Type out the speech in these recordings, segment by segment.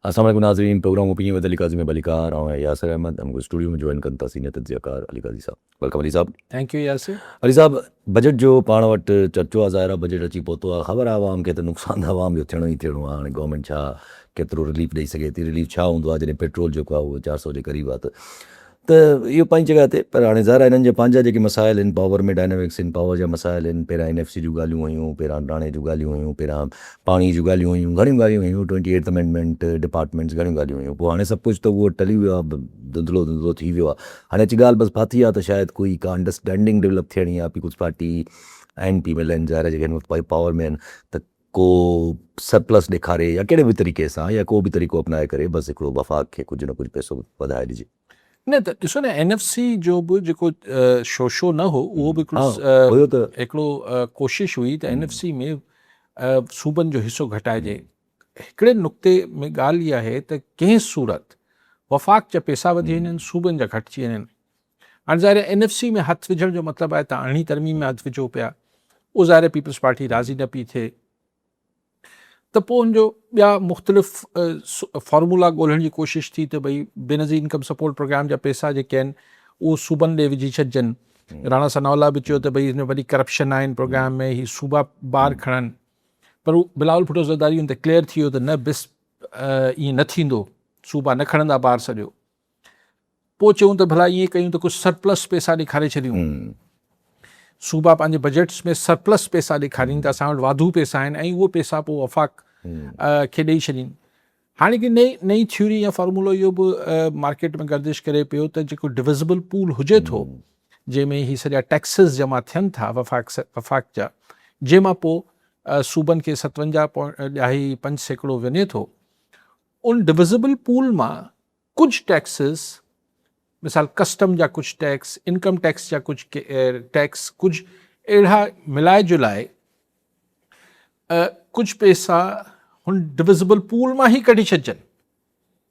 अस्सलाम वालेकुम नाज़रीन, प्रोग्राम ओपिनियन विद अली काज़ी में बलिकार और यासिर अहमद हमको स्टूडियो में ज्वाइन कनि था सीनियर तज्ज़ियाकार अली काज़ी साहब। वेलकम अली साहब। Thank you Yasir. अली साहब, बजट जो पाण वटि चर्चो आहे, ज़ाहिर आहे बजट अची पहुतो आहे, ख़बर आहे आवाम खे त नुक़सानु आवाम जो थियणो ई थियणो आहे। हाणे गवर्नमेंट छा केतिरो रिलीफ ॾेई सघे थी, रिलीफ छा हूंदो आहे जॾहिं पेट्रोल जेको आहे उहो 400 जे क़रीब आहे त इहो पंहिंजी जॻह ते, पर हाणे ज़ाहिर आहे हिननि जे पंहिंजा जेके मसाइल आहिनि, पावर में डायनेमिक्स आहिनि, पावर जा मसाइल आहिनि। पहिरियां NFC जूं ॻाल्हियूं हुयूं, पहिरियां नाणे जूं ॻाल्हियूं हुयूं, पहिरियां पाणी जूं ॻाल्हियूं हुयूं, घणियूं ॻाल्हियूं हुयूं, 28th अमेंडमेंट, डिपार्टमेंट्स, घणियूं ॻाल्हियूं हुयूं। पोइ हाणे सभु कुझु त उहो टली वियो आहे, धुंधलो थी वियो आहे। हाणे अची ॻाल्हि बसि फाथी आहे त शायदि कोई का अंडरस्टैंडिंग डेवलप थियणी आहे, पीपुल्स पार्टी एंड पीपल आहिनि ज़ाहिर जेके हिन पावर में आहिनि, त को सरप्लस ॾेखारे या कहिड़े बि तरीक़े सां या को बि तरीक़ो अपनाए करे बसि हिकिड़ो वफ़ाक़ खे कुझु न कुझु पैसो वधाए ॾिजे। न त ॾिसो न, NFC जो बि जेको शो न हो उहो बि हुयो त हिकिड़ो कोशिशि हुई त NFC में सूबनि जो हिसो घटाइजे। हिकिड़े नुक़्ते में ॻाल्हि इहा आहे त कंहिं सूरत वफ़ाक़ जा पैसा वधी वञनि, सूबनि जा घटिजी वञनि। हाणे ज़ाहिर NFC में हथु विझण जो मतिलबु आहे त अरिड़हीं तरमीम में हथु विझो पिया, उहो ज़ाहिर पीपल्स पार्टी राज़ी न पई थिए, त पोइ हुनजो ॿिया मुख़्तलिफ़ फॉर्मूला ॻोल्हण जी कोशिशि थी त भई बेनज़ीर इनकम सपोर्ट प्रोग्राम जा पैसा जेके आहिनि उहो सूबनि ॾे विझी छॾिजनि। राणा सनाउल्ला बि चयो त भई हिन वॾी करप्शन आहे हिन प्रोग्राम में, ही सूबा ॿार खणनि, पर उहो बिलावल भुट्टो ज़रदारी हुन ते क्लियर थी वियो त न बिस ईअं न थींदो, सूबा न खणंदा ॿार सॼो। पोइ चयूं त भला ईअं कयूं त कुझु सरप्लस पैसा ॾेखारे छॾियूं, सूबा पंहिंजे बजट्स में सरप्लस पैसा ॾेखारीनि त असां वटि वाधू पैसा आहिनि ऐं उहो पैसा पोइ वफ़ाक़ खे ॾेई छॾीनि। हाणे की नई थ्योरी या फॉर्मूलो इहो बि मार्केट में गर्दिश करे पियो त जेको डिविज़िबल पूल हुजे थो, जंहिंमें ही सॼा टैक्सिस जमा थियनि था वफ़ाक़ जा, जंहिंमां पोइ सूबनि खे 57.5% वञे थो, उन डिविज़िबल पूल मां कुझु टैक्सिस, मिसाल कस्टम जा कुझु टैक्स, इनकम टैक्स जा कुझु टैक्स, कुझु अहिड़ा मिलाए जुलाए कुझु पैसा हुन डिविज़िबल पूल मां ई कढी छॾिजनि।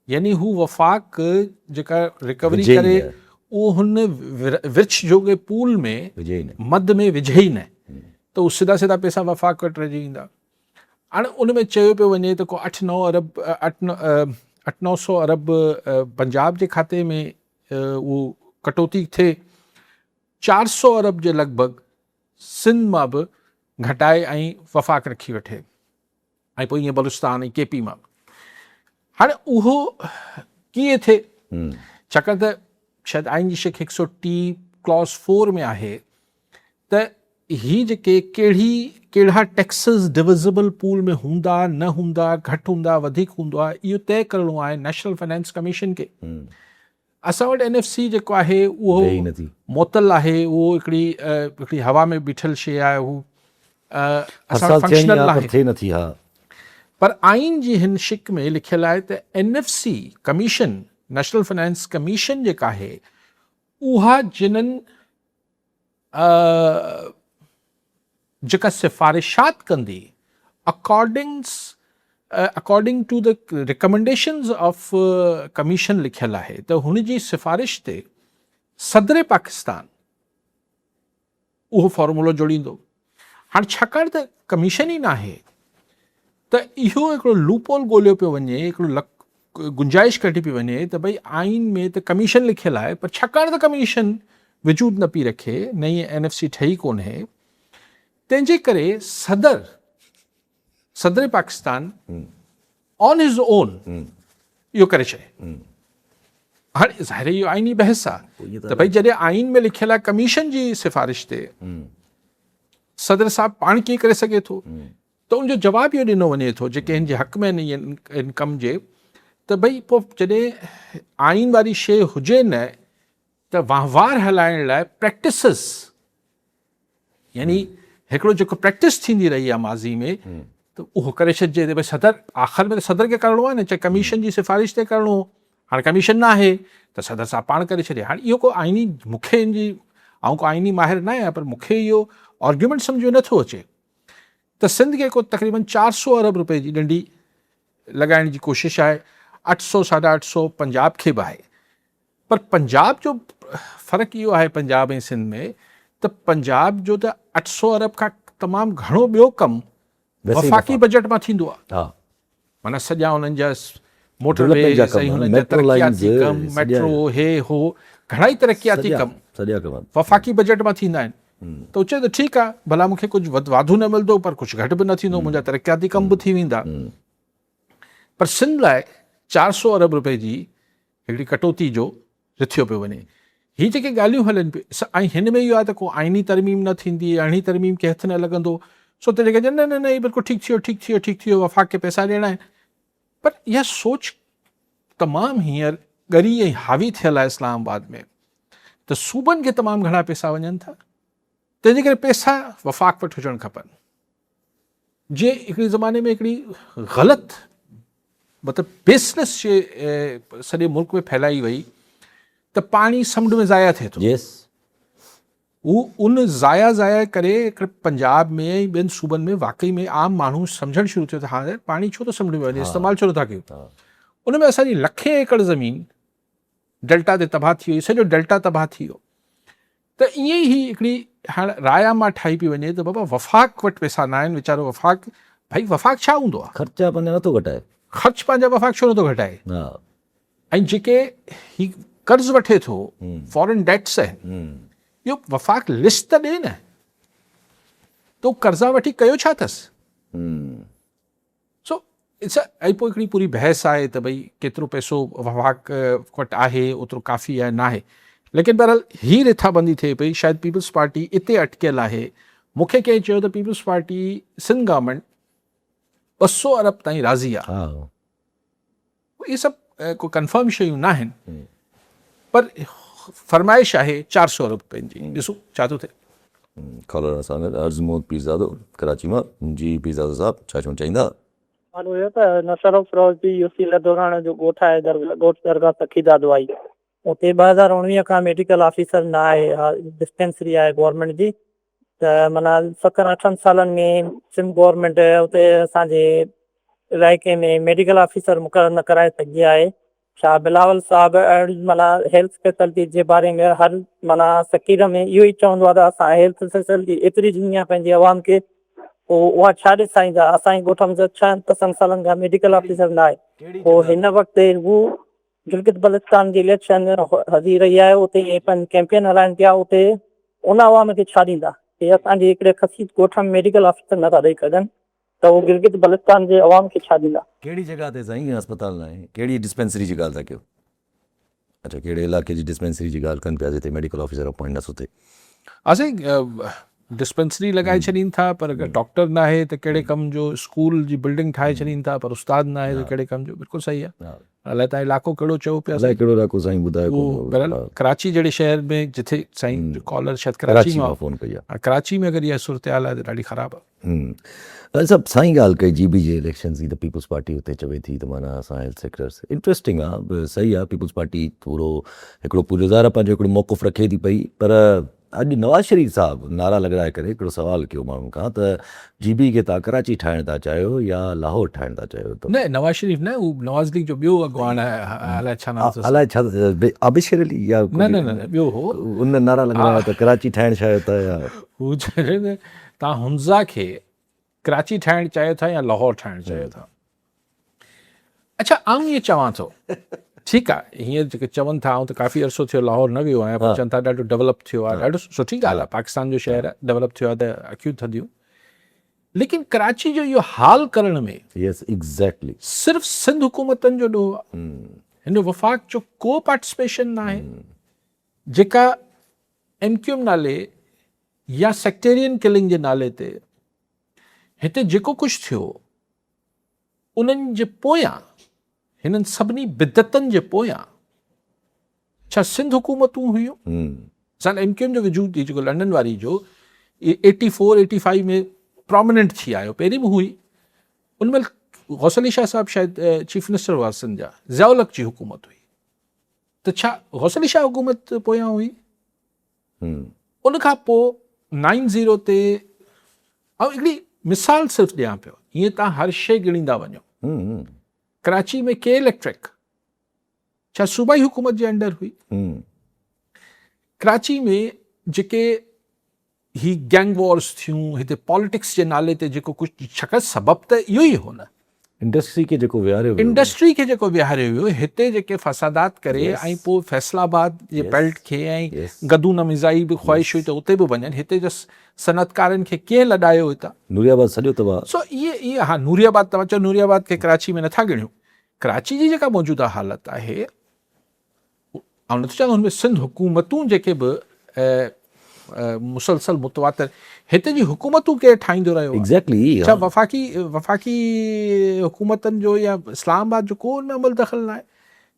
यानी हू वफ़ाक़ जेका रिकवरी करे उहो हुन विर्छ जोगे पूल में मद में विझे ई न, त उहो सीधा सीधा पैसा वफ़ाक़ वटि रहिजी ईंदा। हाणे उन में चयो पियो वञे त को 8-900 अरब पंजाब जे खाते में उहो कटौती थिए, 400 अरब जे लॻभॻि सिंध मां बि घटाए ऐं वफ़ाक़ रखी वठे, ऐं पोइ ईअं बलूचिस्तान ऐं KP मां। हाणे उहो कीअं थिए, छाकाणि त शायदि आइन जी शेख 130 क्लॉज़ 4 में आहे त ही जेके कहिड़ा टैक्सिस डिविज़िबल पूल में हूंदा न हूंदा, घटि हूंदा वधीक हूंदो आहे, इहो तय करिणो आहे नेशनल फाइनेंस कमीशन खे। असां वटि NFC जेको आहे उहो मुअत्तल आहे, उहो हिकिड़ी हवा में बीठल शइ आहे, हू असां फंक्शनल आहे। पर आइन जी हिन शिक में लिखियलु आहे त NFC commission, national finance commission जेका आहे उहा जिन्हनि जेका सिफ़ारिशात कंदी according to the recommendations of commission लिखियलु आहे, त हुन जी सिफ़ारिश ते सदर पाकिस्तान उहो फॉर्मूलो जोड़ींदो। हाणे छाकाणि त कमीशन ई न आहे त इहो हिकिड़ो लूपहोल ॻोल्हियो पियो वञे, हिकिड़ो गुंजाइश कढी पई वञे त भई आइन में त कमीशन लिखियलु आहे, पर छाकाणि त कमीशन वजूद न पई रखे, नई NFC ठही कोन्हे, तंहिंजे करे सदर पाकिस्तान ऑन हिज ओन इहो करे छॾे। हाणे ज़ाहिर इहो आइनी बहस आहे त भई जॾहिं आइन में लिखियलु आहे कमीशन जी सिफ़ारिश ते सदर साहब पाण कीअं करे सघे थो, त उनजो जवाबु इहो ॾिनो वञे थो जेके हिन जे हक़ में आहिनि इनकम जे, त भई पोइ जॾहिं आइन वारी शइ हुजे न त वहिंवार हलाइण लाइ प्रैक्टिसिस, यानी हिकिड़ो जेको प्रैक्टिस थींदी रही आहे माज़ी में, त उहो करे छॾिजे। त भई सदर, आख़िर में त सदर खे करिणो आहे न, चाहे कमीशन जी सिफ़ारिश ते करिणो, हाणे कमीशन न आहे त सदर साहब पाण करे छॾे। हाणे इहो को आइनी, मूंखे इन जी, ऐं को आइनी माहिर न आहियां, पर मूंखे इहो आर्ग्यूमेंट सम्झ में नथो अचे त सिंध खे को तक़रीबन 400 अरब रुपए जी ॾंडी लॻाइण जी कोशिशि आहे, 800-850 पंजाब खे बि आहे। पर पंजाब जो फ़र्क़ु इहो आहे पंजाब ऐं सिंध में, त पंजाब जो त 800 अरब खां तमामु घणो ॿियो कमु वफ़ाक़ी बजट मां थींदो आहे। माना सॼा उन्हनि जा मोटरवे Development जा सही कम, हुन जा metro तरक़ियाती lines, कम, सॼा- मेट्रो हे हो घणाई तरक़ियाती कम सॼा कम वफ़ाक़ी बजट मां थींदा आहिनि त उहे चए त ठीकु आहे भला मूंखे कुझु वाधू न मिलंदो पर कुझु घटि बि न थींदो मुंहिंजा तरक़ियाती कम बि थी वेंदा पर सिंध लाइ 400 अरब रुपए जी हिकिड़ी कटौती जो रिथियो पियो वञे हीअ जेके ॻाल्हियूं हलनि पियूं ऐं हिन में इहो आहे त को आइनी तरमीम न थींदी अहिड़ी तरमीम खे हथु न लॻंदो सो त जेके चवनि न हीअ बिल्कुलु ठीकु थियो वफ़ाक़ खे पैसा ॾियणा आहिनि पर इहा सोच तमामु हींअर ॻरी ऐं हावी थियल आहे इस्लामाबाद में त सूबनि खे तमामु घणा पैसा वञनि था तंहिंजे करे पैसा वफ़ाक़ वटि हुजणु खपनि जीअं हिकिड़े ज़माने में हिकिड़ी ग़लति मतिलबु बेसलेस जे सॼे मुल्क में फैलाई वई त पाणी समुंड में ज़ाया थिए थो यस उन ज़ाया करे हिकिड़े पंजाब में ऐं ॿियनि सूबनि में वाक़ई में आम माण्हू सम्झणु शुरू थियो त हा पाणी छो थो समुंड में वञे इस्तेमालु छो नथा कयूं उन में असांजी लखे एकड़ ज़मीन डेल्टा ते तबाह थी वई सॼो डेल्टा तबाह थी वियो त ईअं ई हिकिड़ी हाणे राया मां ठाही पई वञे त बाबा वफ़ाक़ वटि पैसा न आहिनि वीचारो वफ़ाक़ छा हूंदो आहे ख़र्चा पंहिंजा नथो घटाए ख़र्च पंहिंजा वफ़ाक़ छो नथो घटाए हा ऐं जेके ही कर्ज़ वठे थो फॉरेन डेट्स आहिनि इहो वफ़ाक़ लिस्ट त ॾे न त उहो कर्ज़ा वठी कयो छा अथसि सो इट्स ऐं पोइ हिकिड़ी पूरी बहस आहे त भई केतिरो पैसो वफ़ाक़ वटि आहे ओतिरो काफ़ी आहे न आहे लेकिन बहरहाल हीअ रिथाबंदी थिए पई शायदि पीपल्स पार्टी इते अटकियल आहे मूंखे कंहिं चयो त पीपल्स पार्टी सिंध गवर्नमेंट 200 अरब ताईं राज़ी आहे हा इहे सभु को कंफर्म शयूं न आहिनि पर फरमाइश आहे 400 अरब रुपयनि जी ॾिसूं छा थो थिए कॉलर असां अर्ज़मोद पीरज़ादो कराची मां जी पीरज़ादो साहब छा चवणु चाहींदा मानो इहो त नशरो फिरोज़ी यूसी लदोराण जो ॻोठ आहे ॻोठ दरगाह सखीदा दवाई उते 2019 खां मेडिकल ऑफिसर न आहे डिस्पेंसरी आहे गवर्नमेंट जी त माना 7-8 सालनि में सिंध गवर्नमेंट उते असांजे इलाइक़े में मेडिकल ऑफिसर मुक़ररु न कराए सघी आहे छा बिलावल साहिबु अहिड़ी माना हेल्थ फैसिलिटी जे बारे में हर माना सकीर में इहो ई चवंदो आहे त असां हेल्थ फैसिलिटी एतिरी ॾिनी आहे पंहिंजे आवाम खे पोइ उहा छा ॾिसाईंदा असांजे ॻोठ में 6-7 सालनि खां मेडिकल ऑफिसर न आहे पोइ हिन वक़्तु हू गिलगित बल्तिस्तान जी इलेक्शन हली रही आहे उते कैंपेन हलाइनि पिया उते उन आवाम खे छा ॾींदा हे असांजे हिकिड़े ख़सीस ॻोठ में मेडिकल ऑफिसर नथा ॾेई सघनि त उहो गिलगित बल्तिस्तान जे आवाम खे छा ॾींदा कहिड़ी जॻह ते साईं अस्पताल न आहे कहिड़ी डिस्पेंसरी जी ॻाल्हि था कयो अच्छा कहिड़े इलाइक़े जी डिस्पेंसरी जी ॻाल्हि कनि पिया जिते मेडिकल ऑफिसर अपॉइंट नथो थिए असां डिस्पेंसरी लॻाए छॾीनि था पर अगरि डॉक्टर न आहे त कहिड़े कम जो स्कूल जी बिल्डिंग ठाहे छॾीनि था पर उस्ताद न आहे त कहिड़े कम जो बिल्कुलु सही आहे अलाए तव्हां इलाइक़ो कहिड़ो चयो पिया अलाए कहिड़ो इलाइक़ो साईं ॿुधायो उहो बहरहाल कराची जहिड़े शहर में जिथे साईं कॉलर शायदि कराची मां फ़ोन कई आहे कराची में अगरि इहा सूरत हाल आहे त ॾाढी ख़राबु आहे सभु साईं ॻाल्हि कई जी बी जे इलेक्शन जी त पीपल्स पार्टी हुते चवे थी त माना असां हेल्थ सेक्टर्स इंट्रस्टिंग आहे सही आहे पीपल्स पार्टी थोरो हिकिड़ो पूरे ज़ार पंहिंजो हिकिड़ो मौक़ुफ़ रखे थी पई पर अॼु नवाज़ शरीफ़ साहब नारा लॻाए करे हिकिड़ो सुवालु कयो माण्हुनि खां त जी बी खे तव्हां कराची ठाहिण था चाहियो या लाहौर ठाहिण था चाहियो त न नवाज़ शरीफ़ न हू नवाज़ लीग जो ॿियो अॻवान आहे अलाए छा नालो अथसि। अलाए छा आबिशर अली या न ॿियो हो उन नारा लॻाया त कराची ठाहिणु चाहियो था या हू चए न तव्हां हुंज़ा खे कराची ठाहिणु चाहियो था या लाहौर ठाहिणु चाहियो था अच्छा आउं इएं चवां थो ठीकु आहे हीअं जेके चवनि था आउं त काफ़ी अरसो थियो लाहौर न वियो आहियां पर चवनि था ॾाढो डेवलप थियो आहे ॾाढो सुठी ॻाल्हि आहे पाकिस्तान जो शहर आहे डेवलप थियो आहे त अखियूं थधियूं लेकिन कराची जो इहो हाल करण में यस एग्ज़ैक्टली सिर्फ़ु सिंध हुकूमतनि जो ॾोह आहे हिन वफ़ाक़ जो को पार्टिसिपेशन न आहे जेका MQM नाले या सेक्टेरियन किलिंग जे नाले ते हिते जेको कुझु थियो उन्हनि जे पोयां हिननि सभिनी बिदतनि जे पोयां छा सिंध हुकूमतूं हुयूं असां MQM जो वजूद जेको लंडन वारी जो 84-85 में प्रोमिनेंट थी आयो पहिरीं बि हुई उनमें गौस अली शाह साहब शायदि चीफ मिनिस्टर हुआ सिंध जा ज़ियाउल हक़ जी हुकूमत हुई त छा गौस अली शाह हुकूमत पोयां हुई उन खां पोइ 90 ते ऐं हिकिड़ी मिसाल सिर्फ़ु ॾियां पियो हीअं तव्हां हर शइ ॻणींदा वञो कराची में के इलेक्ट्रिक छा सूबाई हुकूमत जे अंडर हुई कराची में जेके ही गैंग वॉर्स थियूं हिते पॉलिटिक्स जे नाले ते जेको कुझु छक सबबु त इहो ई हो न इंडस्ट्री खे जेको विहारियो वियो, इंडस्ट्री खे जेको विहारियो वियो, हिते जेके फसादात करे Yes. ऐं पोइ फैसलाबाद जे Yes. बेल्ट खे ऐं Yes. गदू नमिज़ाई बि ख़्वाहिश हुई त उते बि वञनि, हिते जो सनतकारनि खे कीअं लॾायो हितां। नूरियाबाद सॼो तबाह। सो इहे हा नूरियाबाद, तव्हां चओ नूरियाबाद खे कराची में नथा ॻणियूं, कराची जी जेका मौजूदा हालत आहे, ऐं नथो चवां हुनमें सिंध हुकूमतूं जेके बि मुसलसल मुतवातिर, हिते जी हुकूमतूं केरु ठाहींदो रहियो आहे? एग्जैक्टली। छा वफ़ाक़ी हुकूमतनि जो या इस्लामाबाद जो को न अमल दख़ल न आहे?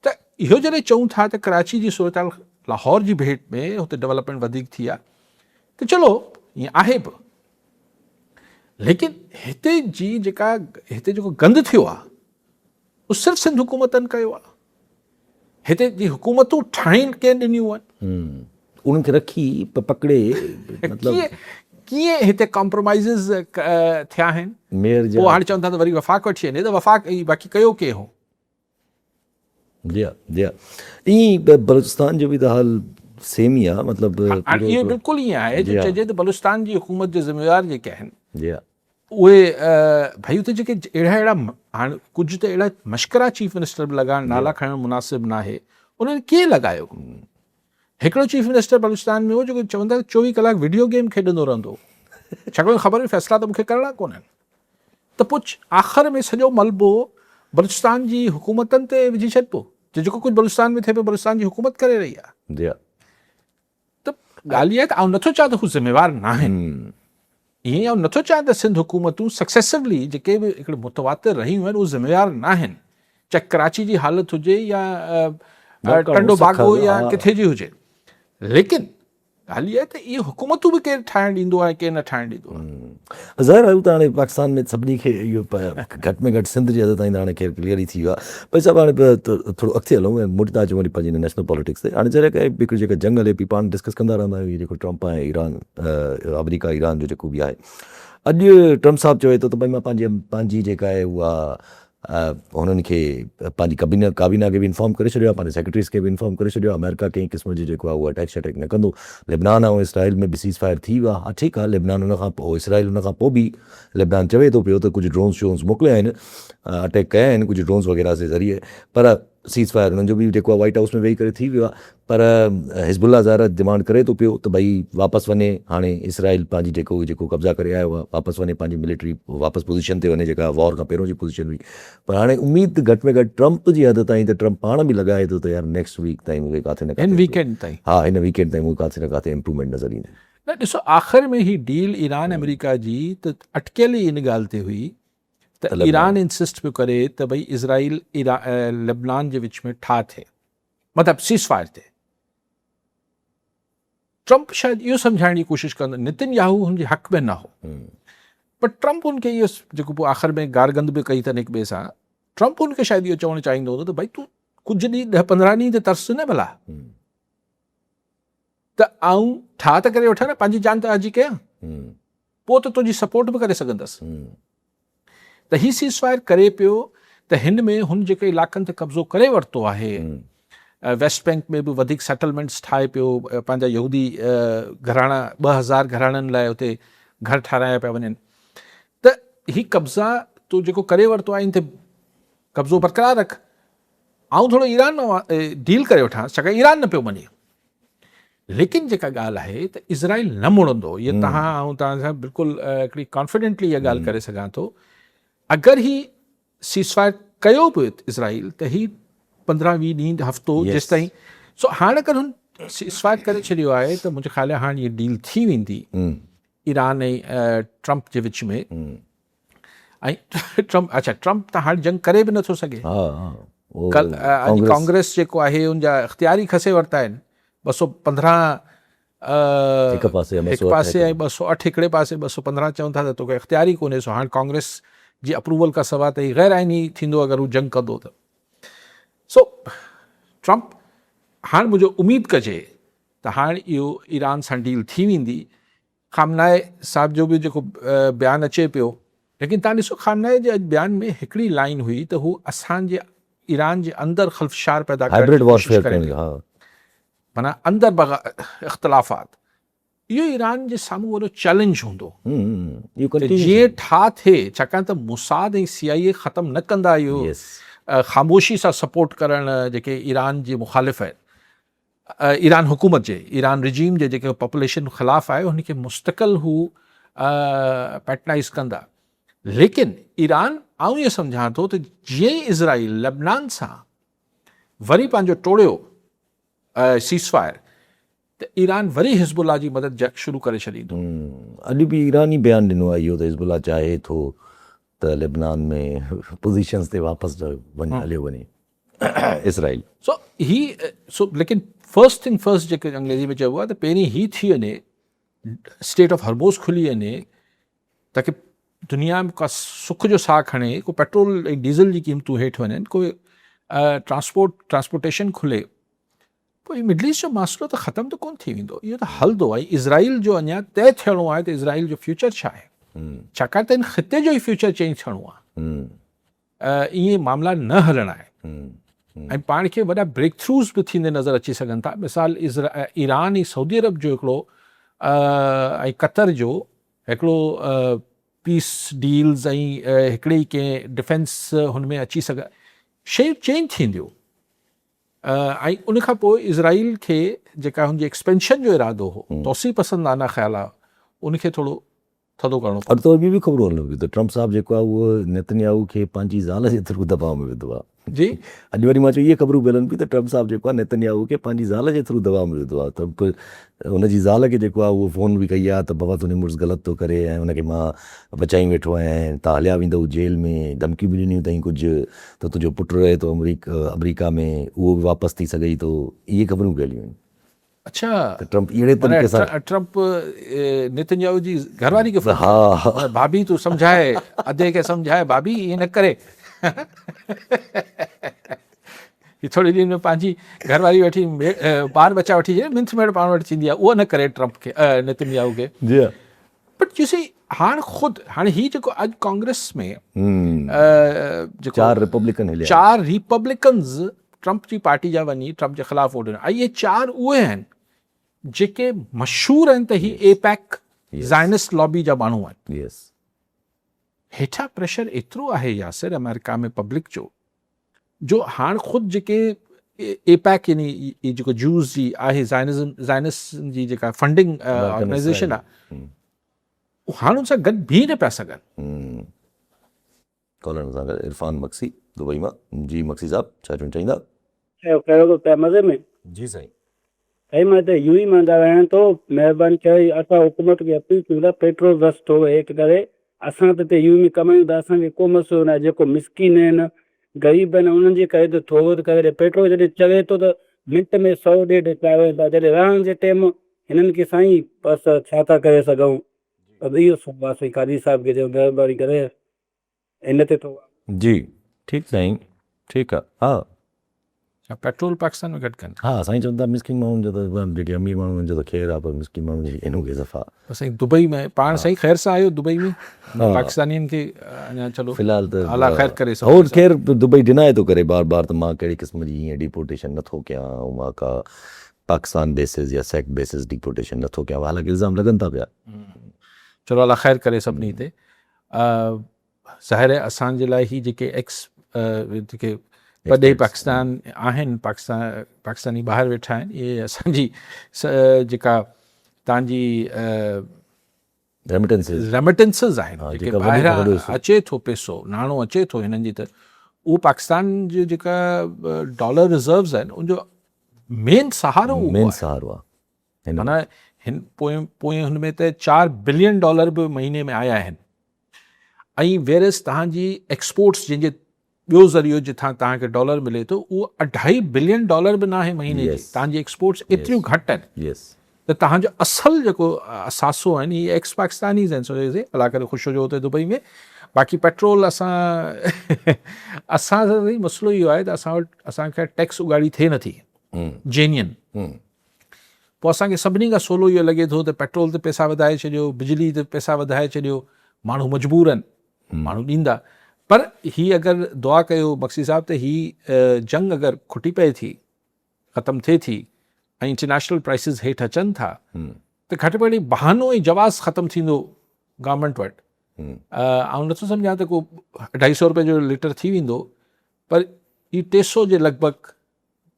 त इहो जॾहिं चऊं था त कराची जी सूरत लाहौर जी भेट में हुते डेवलपमेंट वधीक थी आहे, त चलो ईअं आहे बि, लेकिन हिते जी जेका हिते जेको गंद थियो आहे उहो सिर्फ़ु सिंध हुकूमतनि कयो आहे। हिते जी हुकूमतूं ठाहिनि कंहिं ॾिनियूं आहिनि? उन्हनि खे रखी पकड़े, मतलब कीअं हिते कॉम्प्रोमाइज़िस थिया आहिनि? मेयर जा पोइ हाणे चवनि था त वरी वफ़ाक़ वठी वञे, त वफ़ाक़ बाक़ी कयो के हो? जी ईअं बलूचिस्तान जो बि त हाल सेम ई आहे, मतलब इहो बिल्कुलु ईअं आहे जो चइजे त बलूचिस्तान जी हुकूमत जे ज़िम्मेवार जेके आहिनि जी उहे भई हुते जेके अहिड़ा हाणे कुझु त अहिड़ा मश्करा चीफ मिनिस्टर बि लॻाइण, नाला खणणु मुनासिबु न आहे, उन्हनि कीअं लॻायो? हिकिड़ो चीफ मिनिस्टर बलूचिस्तान में हो जेको चवंदा 24 कलाक वीडियो गेम खेॾंदो रहंदो, छाकाणि ख़बर हुई फ़ैसिला त मूंखे करणा कोन्हनि। त पोइ आख़िर में सॼो मलबो बलूचिस्तान जी हुकूमतनि ते विझी छॾिबो, जेको कुझु बलूचिस्तान में थिए पियो बलूचिस्तान जी हुकूमत करे रही आहे। जी त ॻाल्हि इहा आहे त आउं नथो चाहियां त हू ज़िम्मेवार न आहिनि, ईअं आउं नथो चाहियां त सिंध हुकूमतूं सक्सेसिवली जेके बि हिकिड़े मुतवातिर रहियूं आहिनि उहे ज़िम्मेवार न आहिनि, चाहे कराची जी हालत हुजे या टंडो बागो या किथे जी हुजे। लेकिन ॻाल्हि इहा आहे त इहे हुकूमतूं बि केरु ठाहिणु ॾींदो आहे, केरु न ठाहिणु ॾींदो आहे। ज़ाहिर आहे त हाणे पाकिस्तान में सभिनी खे इहो घटि में घटि सिंध जी हद ताईं त हाणे ख़ैर क्लियर ई थी वियो आहे। पर सभु हाणे थोरो अॻिते हलूं ऐं मोटी था अचूं वरी पंहिंजी नेशनल पॉलिटिक्स ते। हाणे जॾहिं की हिकिड़ी जेका जंग हले पई, पाण डिस्कस कंदा रहंदा आहियूं, जेको ट्रंप ऐं ईरान, अमेरिका ईरान जो जेको बि आहे। अॼु ट्रंप साहब चवे थो त भई मां पंहिंजी जेका आहे उहा हुननि खे पंहिंजी काबीना खे बि इंफॉर्म करे छॾियो आहे, पंहिंजे सेक्रेटरीज़ खे बि इंफॉर्म करे छॾियो आहे, अमेरिका कंहिं क़िस्म जी जेको आहे उहा अटैक न कंदो। लेबनान ऐं इसराइल में बि सीज़ फायर थी वियो आहे। हा ठीकु आहे, लेबनान हुन खां पोइ इसराइल हुन खां पोइ बि लेबनान चवे थो पियो त कुझु ड्रोन्स मोकिलिया आहिनि, अटैक कया आहिनि कुझु ड्रोन्स वग़ैरह जे ज़रिए, पर सीज़ फायर हुननि जो बि जेको आहे वाइट हाउस में वेही करे थी वियो आहे। पर हिज़बुल्ला ज़ाहिर डिमांड करे थो पियो त भई वापसि वञे, हाणे इसराइल पंहिंजी जेको कब्ज़ा करे आयो आहे वापसि वञे, पंहिंजी मिलिट्री वापसि पोज़ीशन ते वञे, जेका वॉर खां पहिरों जी पोज़ीशन हुई। पर हाणे उमेद घटि में घटि ट्रंप जी हद ताईं त ट्रंप पाण बि लॻाए थो त यार नेक्स्ट वीक ताईं मूंखे किथे न किथे, हिन वीकेंड ताईं, हा हिन वीकेंड ताईं मूंखे किथे न किथे इम्प्रूवमेंट नज़र ईंदी। न ॾिसो आख़िर में ही डील ईरान अमेरिका जी त अटकियल ई इन ॻाल्हि ते हुई त ईरान इंसिस्ट पियो करे त भई इज़राइल लेबनान जे विच में ठा थिए, मतिलबु सीज़ फायर थिए। ट्रंप शायदि इहो सम्झाइण जी कोशिशि कंदो, नितिन याहू हुनजे हक़ में न हो, पर ट्रंप हुनखे इहो जेको पोइ आख़िर में गारगंद बि कई अथनि हिक ॿिए सां, ट्रंप हुनखे शायदि इहो चवणु चाहींदो हो त भई तूं कुझु ॾींहं 10-15 ॾींहं त तरस न भला, त आऊं ठा त करे वठां न, पंहिंजी जान त अर्जी कयां, पोइ त तुंहिंजी सपोर्ट बि करे सघंदसि। त ही सीज़ फायर करे पियो त हिन में हुन जेके इलाइक़नि ते कब्ज़ो करे वरितो आहे, वेस्ट बैंक में बि वधीक सेटलमेंट्स ठाहे पियो, पंहिंजा यहूदी घराना 2000 घराननि लाइ हुते घर ठाराया पिया वञनि। त ही कब्ज़ा तूं जेको करे वरितो आहे इन ते कब्ज़ो बरक़रार रख, ऐं थोरो ईरान डील करे वठां, छाकाणि ईरान न पियो मञे। लेकिन जेका ॻाल्हि आहे त इज़राइल न मुड़ंदो, इहा तव्हां सां बिल्कुलु हिकिड़ी कॉन्फिडेंटली इहा ॻाल्हि करे सघां थो। अगरि ही सीज़ फायर कयो बि इज़राइल त ही 15-20 ॾींहं हफ़्तो जेसि ताईं, सो हाणे अगरि हुन सीज़ फायर करे छॾियो आहे त मुंहिंजे ख़्याल आहे हाणे इहा डील थी वेंदी ईरान ऐं ट्रंप जे विच में। ऐं ट्रंप त हाणे जंग करे बि नथो सघे। अॼु कांग्रेस जेको आहे हुनजा इख़्तियारी खसे वरिता आहिनि, 215 हिकु पासे ऐं 208 हिकिड़े पासे, 215 चवनि था त तोखे इख़्तियारी कोन्हे। सो हाणे कांग्रेस जी अप्रूवल खां सवाइ त गैर आइनी थींदो अगरि हू जंग कंदो त। सो ट्रंप हाणे मुंहिंजो उमेदु कजे त हाणे इहो ईरान सां डील थी वेंदी। खामनाए साहिब जो बि जेको बयानु अचे पियो, लेकिन तव्हां ॾिसो खामनाए जे अॼु बयान में हिकिड़ी लाइन हुई त हू असांजे ईरान जे अंदरि ख़ल्फ़शार पैदा करे, माना अंदरि इख़्तिलाफ़ात। इहो ईरान जे साम्हूं वॾो चैलेंज हूंदो इहो त कंटिन्यू जीअं ठा थिए, छाकाणि त मुसाद ऐं CIA ख़तमु न कंदा इहो यस ख़ामोशी सां सपोर्ट करण जेके ईरान जे मुखालिफ़ आहिनि, ईरान हुकूमत जे, ईरान रिजीम जे जेके पॉपुलेशन ख़िलाफ़ आहे उनखे मुस्तक़िल हू पैटर्नाइज़ कंदा। लेकिन ईरान, आउं इहो सम्झां थो त जीअं ई इज़राइल लेबनान सां वरी पंहिंजो टोड़ियो सीज़फायर, त ईरान वरी हिज़बुल्लाह जी मदद शुरू करे छॾींदो। अॼु बि ईरान ई बयानु ॾिनो आहे इहो त हिज़बुल्लाह चाहे थो त लेबनान में पोज़ीशन्स ते वापसि हलियो वञे इसराइल। सो लेकिन फर्स्ट थिंग फर्स्ट जेके अंग्रेज़ी में चइबो आहे त पहिरीं ही थी वञे, स्टेट ऑफ हॉर्मोज़ खुली वञे, ताकी दुनिया में का सुख जो साह खणे, को पेट्रोल ऐं डीज़ल जी क़ीमतूं हेठि वञनि, कोई ट्रांसपोर्टेशन खुले, पोइ मिडल ईस्ट जो मसइलो त ख़तमु त कोन थी वेंदो, इहो त हलंदो आहे। इज़राइल जो अञा तय थियणो आहे त इज़राइल जो फ्यूचर छा आहे, छाकाणि त इन ख़िते जो ई फ्यूचर चेंज थियणो आहे। इहे मामला न हलणा आहिनि ऐं पाण खे वॾा ब्रेक थ्रूज़ बि थींदे नज़र अची सघनि था। मिसाल ईरान ऐं सऊदी अरब जो हिकिड़ो ऐं कतर जो हिकिड़ो पीस डील्स ऐं हिकिड़े ई कंहिं डिफेंस हुन में अची सघे, शयूं चेंज थींदियूं। ऐं उनखां पोइ इज़राइल खे जेका हुनजी एक्सपेंशन जो इरादो हो, तोसी पसंदाना ख़्याल आहे, उनखे थोरो थधो करिणो और तो ॿी बि ख़बरूं हलनि पियूं त ट्रम्प साहिबु जेको आहे उहो नेतन्याहू खे पंहिंजी ज़ाल जे थ्रू दबाव में विधो आहे। जी, अॼु वरी मां चयो इहे ख़बरूं बि हलनि पियूं त ट्रम्प साहिबु जेको आहे नेतन्याहू खे पंहिंजी ज़ाल जे थ्रू दबाव में विधो आहे। ट्रम्प हुनजी ज़ाल खे जेको आहे उहो फ़ोन बि कई आहे त बाबा तुंहिंजो मुड़ुसु ग़लति थो करे ऐं हुनखे मां बचाई वेठो आहियां, तव्हां हलिया वेंदव जेल में, धमकी बि ॾिनियूं अथई कुझु, त तुंहिंजो पुटु रहे थो अमरीका में, उहो बि वापसि थी सघे थो, इहे ख़बरूं बि हलियूं आहिनि। अच्छा, त ट्रम्प अहिड़े तरीक़े सां ट्रम्प नेतन्याहू जी घरवारी खे हा भाभी तूं सम्झाए, अधे खे सम्झाए भाभी ईअं न करे। ही थोरी ॾींहं में पंहिंजी घरवारी वठी ॿार बचा वठी अचे, मिंथ मेड़ पाण वटि थींदी आहे, उहा न करे ट्रम्प खे, नेतन्याहू खे। जी बट यू सी हाणे ख़ुदि हाणे ही जेको अॼु कांग्रेस में जेको 4 रिपब्लिकन हलिया, 4 रिपब्लिकन्स ट्रम्प जी पार्टी जा वञी ट्रम्प जे ख़िलाफ़ वोट ॾिनो, ऐं इहे 4 उहे आहिनि जेके मशहूरु आहिनि त ही एपैक ज़ायनिस्ट लॉबी जा माण्हू आहिनि। यस हेठां प्रेशर एतिरो आहे यासिर अमेरिका में पब्लिक जो हाणे ख़ुदि जेके एपैक यानी ये जेको जूस जी आहे, ज़ायनिस्ट जी जेका फंडिंग ऑर्गेनाइज़ेशन आहे, हाणे हुन सां गॾु बीह न पिया सघनि। कॉलर सां गॾु इरफान मक्सी दुबई मां। जी मक्सी साहब छा चवणु चाहींदा? मज़े में जी साईं। साईं मां त यू ई मां ॻाल्हायां थो, महिरबानी करे असां हुकूमत खे अपील कयूं था पेट्रोल रस थोरो हेठि करे, असां त हिते यू में कमायूं था, असांखे को मसइलो न आहे। जेको मिसकिन आहिनि, ग़रीब आहिनि, उन्हनि जे करे त थोरो करे पेट्रोल जॾहिं चले थो त मिंट में 100-150 चांहि था, जॾहिं रहण जे टाइम हिननि खे साईं बसि छा था करे सघूं। इहो सभु आहे साईं, कादी साहिब खे जो महिरबानी करे हिन ते थो। जी ठीकु साईं, ठीकु आहे। हा छा पेट्रोल पाकिस्तान में घटि कनि? हा साईं चवनि था मिसकिन माण्हुनि जो त जेके अमीर माण्हुनि जो त ख़ैरु आहे, पर मिसकिन माण्हुनि जी इन खे सफ़ा। साईं दुबई में पाण साईं ख़ैर सां आयो दुबई में, पाकिस्तानियुनि खे अञा चलो फ़िलहाल त अला ख़ैर करे हो ख़ैर दुबई डिनाए थो करे बार बार त मां कहिड़ी क़िस्म जी हीअं डिपोर्टेशन नथो कयां, ऐं मां का पाकिस्तान बेसिस या सेक्ट बेसिस डिपोर्टेशन नथो कयां, हालांकि इल्ज़ाम लॻनि था पिया। चलो अला ख़ैर करे सभिनी ते। ज़ाहिर आहे असांजे लाइ ही जेके जेके वॾे पाकिस्तान आहिनि, पाकिस्तानी ॿाहिरि वेठा आहिनि, इहे असांजी जेका तव्हांजी रेमिटेंसिस आहिनि, जेके ॿाहिरां अचे थो पैसो, नाणो अचे थो हिननि जी, त उहो पाकिस्तान जो जेका डॉलर रिज़र्व्स आहिनि उनजो मेन सहारो आहे। माना हिन पोइ हुन में त $4 बिलियन बि महीने में आया आहिनि। ऐं वेरस तव्हांजी एक्सपोर्ट्स जंहिंजे ॿियो ज़रियो जिथां तव्हांखे डॉलर मिले थो, उहो $2.5 बिलियन बि न आहे महीने जी। तव्हांजी एक्सपोर्ट्स एतिरियूं घटि आहिनि त तव्हांजो असुलु जेको असासो आहिनि इहे एक्स पाकिस्तानीज़ आहिनि। सो अला करे ख़ुशि हुजो हुते दुबई में। बाक़ी पेट्रोल असांजो मसइलो इहो आहे त असांखे टैक्स उगाड़ी थिए नथी जेन्युइन। पोइ असांखे सभिनी खां सवलो इहो लॻे थो त पेट्रोल ते पैसा वधाए छॾियो, बिजली ते पैसा वधाए छॾियो, माण्हू मजबूर आहिनि, माण्हू ॾींदा। पर ही अगरि दुआ कयो मक्सी साहब त ही जंग अगरि खुटी पए थी, ख़तमु थिए थी ऐं इंटरनेशनल प्राइसिस हेठि अचनि था, त घटि में घटि बहानो ऐं जवाज़ ख़तमु थींदो गवर्नमेंट वटि ऐं नथो सम्झां त को 250 रुपए जो लीटर थी वेंदो, पर ही 300 जे लॻभॻि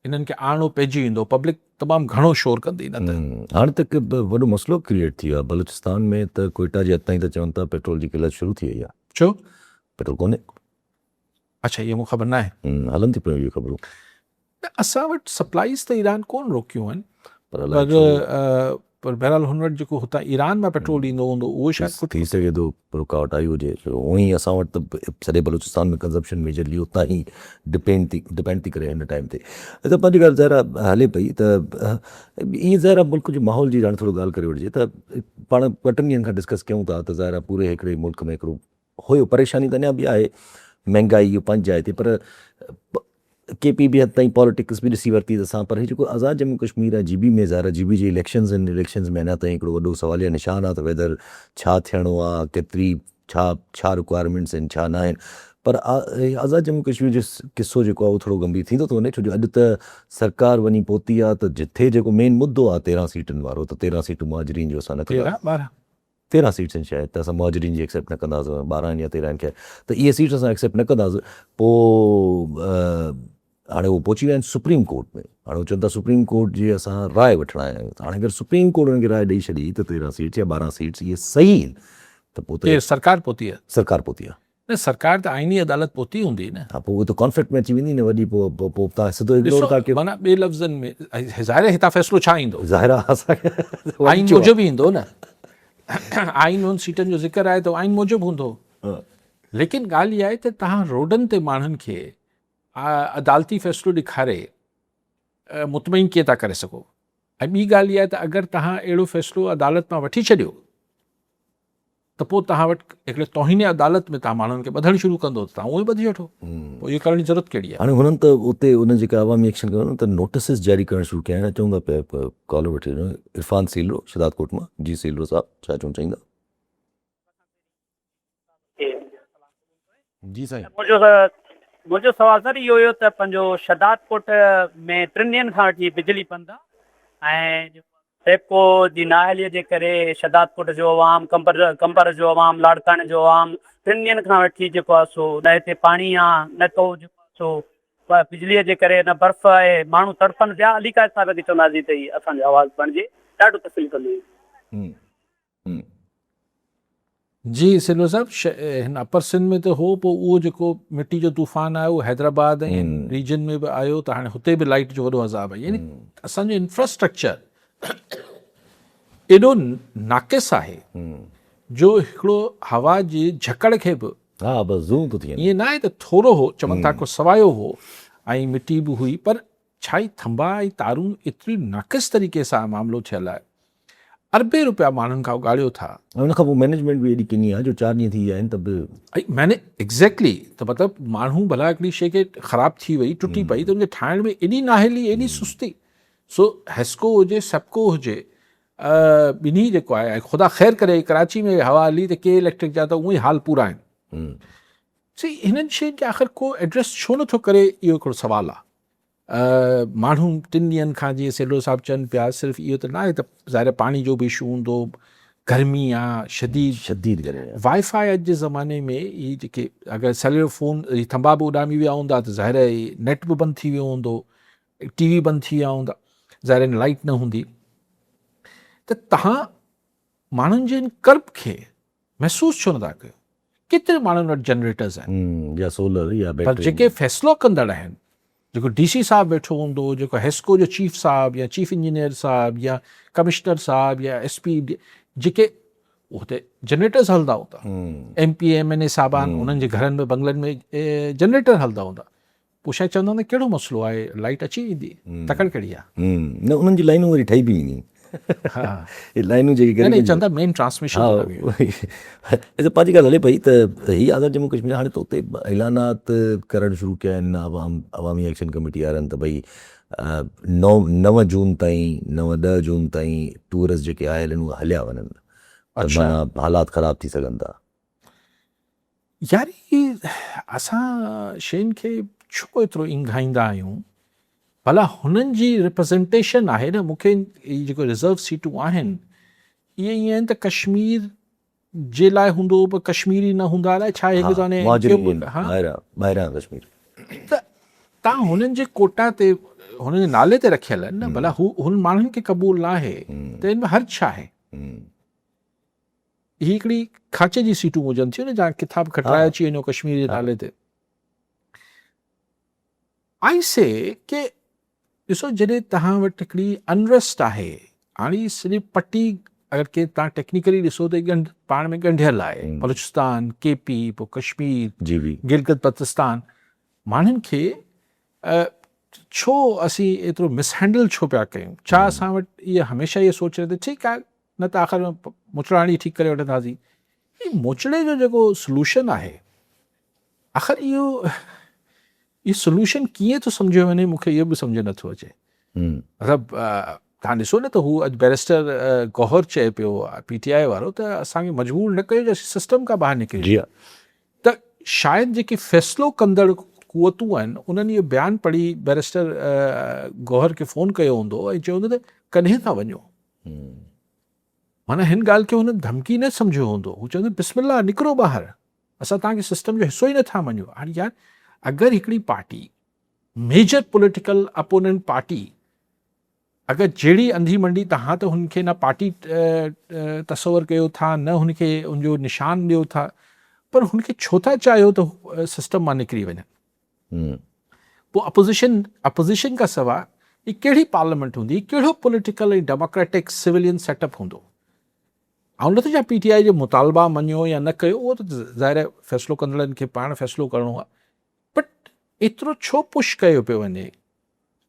इन्हनि खे आणो पइजी वेंदो, पब्लिक तमामु घणो शोर कंदी न त। हाणे त हिकु वॾो मसइलो क्रिएट थी वियो आहे बलूचिस्तान में, त कोयटा जे हद ताईं त चवनि था पेट्रोल जी किल्लत शुरू थी वई आहे। छो? पेट्रोल कोन्हे। अच्छा, इहो मूंखे ख़बर न आहे। हलनि थी पियूं इहे ख़बरूं। त असां वटि सप्लाईज़ त ईरान कोन रोकियूं आहिनि, पर अलाए छो पर बहरहाल हुन वटि जेको हुतां ईरान मां पेट्रोल ईंदो हूंदो उहो शायदि थी सघे थो रुकावट आई हुजे। उअं ई असां वटि त सॼे बलूचिस्तान में कंज़प्शन मेजरली उतां ई डिपेंड थी करे हिन टाइम ते। त पंहिंजी ॻाल्हि ज़ाहिर आहे हले पई त ईअं ज़ाहिर आहे मुल्क जे माहौल जी हाणे थोरो ॻाल्हि करे वठिजे त पाण 2 ॾींहंनि खां डिस्कस कयूं था त ज़ाहिर आहे पूरे हिकिड़े मुल्क में हिकिड़ो हुयो, परेशानी त अञा बि आहे, महांगाई इहो पंहिंजी जाइ ते, पर KP बि हद ताईं पॉलिटिक्स बि ॾिसी वरिती असां। पर हीउ जेको आज़ाद जम्मू कश्मीर आहे GB में, ज़ाहिर GB जी इलेक्शन्स आहिनि, इलेक्शन्स में अञा ताईं हिकिड़ो वॾो सवालिया निशान आहे त वेदर छा थियणो आहे, केतिरी छा रिक्वायरमेंट्स आहिनि, छा न आहिनि। पर आज़ाद जम्मू कश्मीर जो किसो जेको आहे उहो थोरो गंभीर थींदो थो वञे, छो जो अॼु त सरकार वञी पहुती आहे त जिथे जेको मेन मुद्दो आहे 13 सीटुनि वारो, त 13 सीटूं मुहाजिरीन जो असां न कंदा। 13 सीट्स आहिनि शायदि, त असां मुहाजिरीन जी एक्सेप्ट न कंदासीं, 12 या 13 खे, त इहे सीट्स असां एक्सेप्ट न कंदासीं। पोइ हाणे उहो पहुची विया आहिनि सुप्रीम कोर्ट में। हाणे उहो चवनि था सुप्रीम कोर्ट जी असां राय वठणु आया आहियूं। हाणे अगरि सुप्रीम कोर्ट हुननि खे राय ॾेई छॾी त 13 सीट्स या 12 सीट्स इहे सही आहिनि त पोइ त सरकार पहुती आहे। सरकार पहुती आहे न, सरकार त आइनी अदालत पहुती हूंदी न। हा, पोइ उहो त कॉन्फ्लिक्ट में अची वेंदी न वॾी। पोइ तव्हां सिधो इग्नोर था कयो। माना ॿिए लफ़्ज़नि में ज़ाहिर आहे हितां फ़ैसिलो छा ईंदो, ज़ाहिर आहे असांखे आइन मूजिबि ईंदो न। आइन उन सीटनि जो ज़िक्र आहे त आइन मूजिबि हूंदो। लेकिन ॻाल्हि इहा आहे त तव्हां रोडनि ते माण्हुनि खे अदालती फ़ैसिलो ॾेखारे मुतमइन कीअं था करे सघो। ऐं ॿी ॻाल्हि इहा आहे त अगरि तव्हां अहिड़ो फ़ैसिलो अदालत मां वठी छॾियो त पोइ तव्हां वटि हिकिड़े तौहीन अदालत में तव्हां माण्हुनि खे ॿधणु शुरू कंदो त तव्हां उहे ॿधी वठो। पोइ इहो करण जी ज़रूरत कहिड़ी आहे? हाणे हुननि त उते उन जेका अवामी एक्शन कयो न त नोटिसिस जारी करणु शुरू कया आहिनि। चवंदा पिया कॉल वठी इरफान सीलरो शहदाद कोट मां। जी सीलरो साहब छा चवणु चाहींदा? जी साईं। मुंहिंजो सवाल सर इहो हुयो त पंहिंजो शहदाद कोट में 3 ॾींहंनि खां वठी बिजली बंदि आहे ऐं सेपको जी नाअहलीअ जे करे शहदाद कोट जो अवाम, कंबर जो अवाम, लाड़काने जो अवाम 3 ॾींहंनि खां वठी जेको आहे सो न हिते पाणी आहे, न को जेको आहे सो बिजलीअ जे करे, न बर्फ़ आहे, माण्हू तड़पनि पिया। अली कायद साहिब खे चवंदासीं त ही असांजो आवाज़ु बणिजे, ॾाढो तकलीफ़ कंदी हुई। जी सिलवर साहब, हिन अपर सिंध में त हो, पोइ उहो जेको मिटी जो तूफ़ान आयो हैदराबाद ऐं रीजन में बि आयो त हाणे हुते बि लाइट जो वॾो अज़ाब आहे। यानी असांजो इंफ्रास्ट्रक्चर एॾो नाक़िस आहे जो हिकिड़ो हवा जी झकड़ खे बि हा बस ज़ूम थो थिए। ईअं न आहे त थोरो हो, चवनि था को सवायो हो ऐं मिटी बि हुई, पर छा ई थंबा ऐं तारूं एतिरी नाक़िस तरीक़े सां मामिलो थियल आहे। अरबे रुपया माण्हुनि खां उगाड़ियो था। उन खां पोइ मैनेजमेंट बि एॾी किनी आहे जो 4 ॾींहं थी विया आहिनि त बि मैंने एग्जैक्टली त मतिलबु माण्हू भला हिकिड़ी शइ खे ख़राबु थी वई, टुटी पई, त उनखे ठाहिण में एॾी नाहेली, एॾी सुस्ती। सो हेस्को हुजे, सेप्को हुजे, ॿिन्ही जेको आहे, ऐं ख़ुदा ख़ैर करे कराची में हवा हली त के इलेक्ट्रिक जा त उहे ई हाल पूरा आहिनि। सी हिननि शयुनि खे आख़िर को एड्रेस छो नथो करे, इहो हिकिड़ो सुवालु आहे। माण्हू 3 ॾींहंनि खां जीअं सेलो साहिबु चवनि पिया, सिर्फ़ु इहो त न आहे त ज़ाहिर पाणी जो बि इशू हूंदो, गर्मी आहे शदीद करे। वाईफाई अॼु जे ज़माने में इहे जेके अगरि सेलुलर फ़ोन थंबा बि उॾामी विया हूंदा त ज़ाहिर नेट बि बंदि थी वियो हूंदो, TV बंदि थी विया हूंदा, ज़ाहिर लाइट न हूंदी। त तव्हां माण्हुनि जे कर्ब खे महसूसु छो नथा कयो? केतिरे माण्हुनि वटि जनरेटर्स आहिनि या सोलर या पर बैटरी। जेके फ़ैसिलो कंदड़ आहिनि, जेको DC साहब वेठो हूंदो, जेको हेस्को जो चीफ साहब या चीफ इंजीनियर साहब या कमिश्नर साहब या SP, जेके उते जनरेटर्स हलंदा हूंदा, MP MNA साहबान उन्हनि जे घरनि में बंगलनि में जनरेटर हलंदा हूंदा, पोइ छा चवंदा न कहिड़ो मसइलो आहे, लाइट अची वेंदी, तकड़ कहिड़ी आहे। न उन्हनि जी लाइनूं वरी ठही बि वेंदी। हा, लाइनूं जेके नहीं चवंदा मेन ट्रांसमिशन। हा पंहिंजी ॻाल्हि हले पई त हीअ आज़ाद जम्मू कश्मीर हाणे त उते ऐलानात करणु शुरू कया आहिनि अवामी एक्शन कमेटी वारनि त भई 9 जून ताईं 9-10 जून ताईं टूरिस्ट जेके आयल आहिनि उहे हलिया वञनि। माना हालात ख़राब थी सघनि था। यार असां शयुनि खे छो एतिरो इंघाईंदा आहियूं? भला हुननि जी रिप्रेज़ेंटेशन आहे न। मूंखे जेको रिज़र्व सीटूं आहिनि इहे ईअं आहिनि त कश्मीर जे लाइ हूंदो पर कश्मीरी न हूंदा अलाए छा हिकु त हाणे ॿाहिरां कश्मीर त तव्हां हुननि जे कोटा ते हुननि जे नाले ते रखियल आहिनि न, भला हू हुन माण्हुनि खे क़बूल न आहे त हिन में हर्ज छा आहे? ही हिकिड़ी खाचे जी सीटूं हुजनि थियूं न जहाँ किताब खटाए अची वञो कश्मीर जे नाले ते। आई से के ॾिसो जॾहिं तव्हां वटि हिकिड़ी अनरेस्ट आहे, हाणे सॼी पटी अगरि के तव्हां टेक्निकली ॾिसो त पाण में ॻंढियल आहे, बलूचिस्तान, केपी, पोइ कश्मीर, गिलगित बल्तिस्तान। माण्हुनि खे छो असीं एतिरो मिसहैंडल छो पिया कयूं? छा असां वटि इहा हमेशह इहा सोच रहे ठीकु आहे न त आख़िर मुचड़ाणी ठीकु करे वठंदासीं। ही मुचड़े जो जेको सोल्यूशन आहे, आख़िर इहो सोल्यूशन कीअं थो सम्झो वञे, मूंखे इहो बि सम्झ नथो अचे। मतिलबु तव्हां ॾिसो न त हू अॼु बैरिस्टर गौहर चए पियो PTI वारो त असांखे मजबूर न कयो जो सिस्टम खां ॿाहिरि निकिरी। त शायदि जेके फ़ैसिलो कंदड़ क़ुवतूं आहिनि उन्हनि इहो बयानु पढ़ी बैरिस्टर गौहर खे फ़ोन कयो हूंदो ऐं चयो हूंदो त कॾहिं था वञो। माना हिन ॻाल्हि खे हुन धमकी न सम्झियो हूंदो, हू चवंदो बिस्मिल्लाह निकिरो ॿाहिरि, असां तव्हांखे सिस्टम जो हिसो ई नथा मञो। हाणे यार अगरि हिकिड़ी party major political opponent party अगरि जहिड़ी अंधी मंडी तव्हां त हुनखे न पार्टी तसवर कयो था न हुनखे हुनजो निशान ॾियो था, पर हुनखे छो था चाहियो त सिस्टम मां निकिरी वञनि? पोइ अपोज़िशन खां सवाइ ही कहिड़ी पार्लियामेंट हूंदी, कहिड़ो पॉलिटिकल ऐं डेमोक्रेटिक सिविलियन सेटअप हूंदो? ऐं नथो छा PTI जो मुतालबा मञियो या न कयो, उहो त ज़ाहिर फ़ैसिलो कंदड़नि खे पाण फ़ैसिलो करिणो आहे, बट एतिरो छो पुश कयो पियो वञे?